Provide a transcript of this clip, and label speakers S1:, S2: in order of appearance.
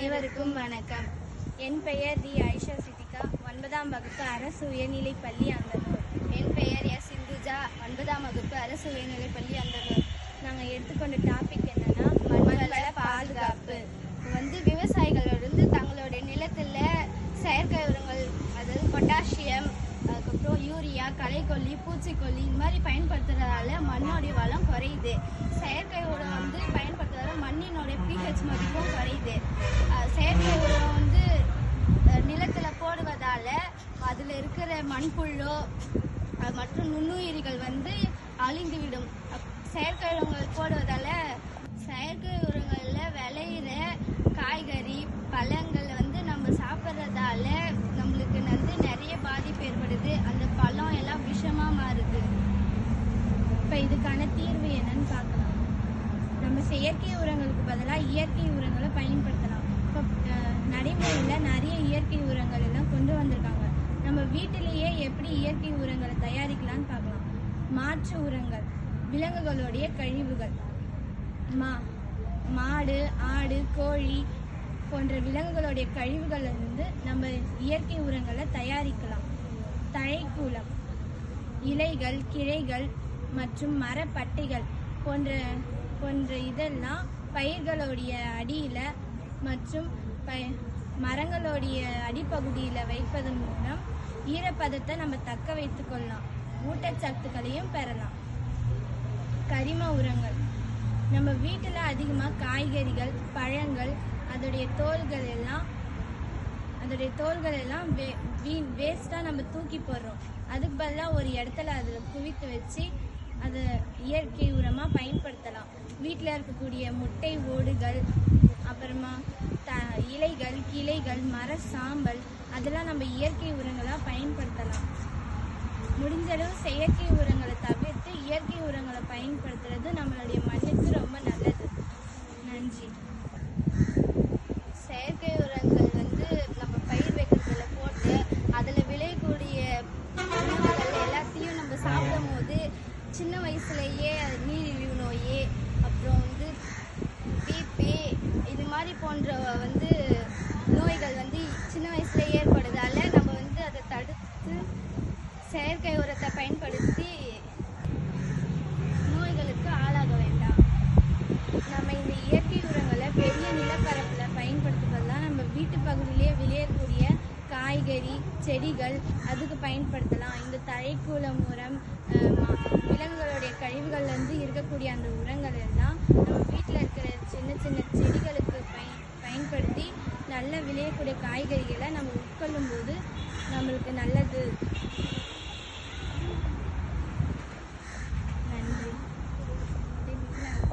S1: அனைவருக்கும் வணக்கம். என் பெயர் டி ஆயிஷா சித்திகா, 9ஆம் வகுப்பு அரசு உயர்நிலைப்பள்ளி அந்தனூர்.
S2: என் பெயர் எஸ் இந்துஜா, 9ஆம் வகுப்பு அரசு உயர்நிலைப்பள்ளி அந்தனூர்.
S1: நாங்கள் எடுத்துக்கொண்ட டாபிக் என்னன்னா
S2: மண்வள பாதுகாப்பு. விவசாயிகளிலிருந்து தங்களுடைய நிலத்தில் செயற்கை உரங்கள், அதாவது பொட்டாசியம், அதுக்கப்புறம் யூரியா, களைக்கொல்லி, பூச்சிக்கொல்லி இந்த மாதிரி பயன்படுத்துறதால மண்ணோடைய வளம் குறையுது. செயற்கை உரம் பயன்படுத்துறதால மண்ணினுடைய pH மதிப்பும் குறையுது. செயற்கை உரம் நிலத்தில் போடுவதால அதில் இருக்கிற மண்புல்லோ மற்றும் நுண்ணுயிரிகள் அழிந்துவிடும். செயற்கை உரங்கள் போடுவதால செயற்கை உரங்களில் விளையிற காய்கறி பழங்கள் நம்ம சாப்பிட்றதால நம்மளுக்கு நிறைய பாதிப்பு ஏற்படுது. அந்த பழம் எல்லாம் விஷமாக மாறுது.
S1: இப்போ இதுக்கான தீர்வு என்னன்னு பார்க்கலாம். நம்ம செயற்கை உரங்களுக்கு பதிலாக இயற்கை உரங்களை பயன்படுத்தலாம். இப்போ நடைமுறையில் நிறைய இயற்கை உரங்கள் எல்லாம் கொண்டு வந்திருக்காங்க. நம்ம வீட்டிலேயே எப்படி இயற்கை உரங்களை தயாரிக்கலான்னு பார்க்கலாம். மாற்று உரங்கள், விலங்குகளுடைய கழிவுகள், மாடு, ஆடு, கோழி போன்ற விலங்குகளுடைய கழிவுகள் நம்ம இயற்கை உரங்களை தயாரிக்கலாம். தழைக்கூலம், இலைகள், கிளைகள் மற்றும் மரப்பட்டைகள் போன்ற இதெல்லாம் பயிர்களுடைய அடியில் மற்றும் மரங்களுடைய அடிப்பகுதியில் வைப்பதன் மூலம் ஈரப்பதத்தை நம்ம தக்க வைத்து கொள்ளலாம். ஊட்டச்சத்துக்களையும் பெறலாம். கரிம உரங்கள், நம்ம வீட்டில் அதிகமாக காய்கறிகள், பழங்கள், அதோடைய தோல்கள் எல்லாம் வேஸ்ட்டாக நம்ம தூக்கி போடுறோம். அதுக்கு பதிலாக ஒரு இடத்துல அதில் குவித்து வச்சு அதை இயற்கை உரமாக பயன்படுத்தலாம். வீட்டில் இருக்கக்கூடிய முட்டை ஓடுகள், அப்புறமா இலைகள், கிளைகள், மர சாம்பல் அதெல்லாம் நம்ம இயற்கை உரங்களாக பயன்படுத்தலாம். முடிஞ்சளவு செயற்கை உரங்களை தவிர்த்து இயற்கை உரங்களை பயன்படுத்துறது நம்மளுடைய மண்ணுக்கு ரொம்ப நல்லது. நன்றி.
S2: செயற்கை உரங்கள் நம்ம பயிர் வைக்கிறதுல போட்டு அதில் விளையக்கூடிய உணவுகள் எல்லாத்தையும் நம்ம சாப்பிடும் போது சின்ன வயசுலேயே நீரிழிவு நோய், அப்புறம் பிபி இது மாதிரி போன்ற நோய்கள் சின்ன வயசுல ஏற்படுறதால நம்ம அதை தடுத்து செயற்கை உரத்தை பயன்படுத்தி நோய்களுக்கு ஆளாக வேண்டாம்.
S1: நம்ம இந்த இயற்கை உரங்களை பெரிய நிலப்பரப்பில் பயன்படுத்துவதெல்லாம் நம்ம வீட்டு பகுதியிலே விளையக்கூடிய காய்கறி, செடிகள் அதுக்கு பயன்படுத்தலாம். இந்த தழைக்கூலம் உரம், விலங்குகளுடைய கழிவுகள்லேருந்து இருக்கக்கூடிய அந்த உரங்கள் எல்லாம் நம்ம வீட்டில் இருக்கிற சின்ன சின்ன செடிகளுக்கு பயன்படுத்தி நல்ல விளையக்கூடிய காய்கறிகளை நம்ம உட்கொள்ளும் போது நம்மளுக்கு நல்லது.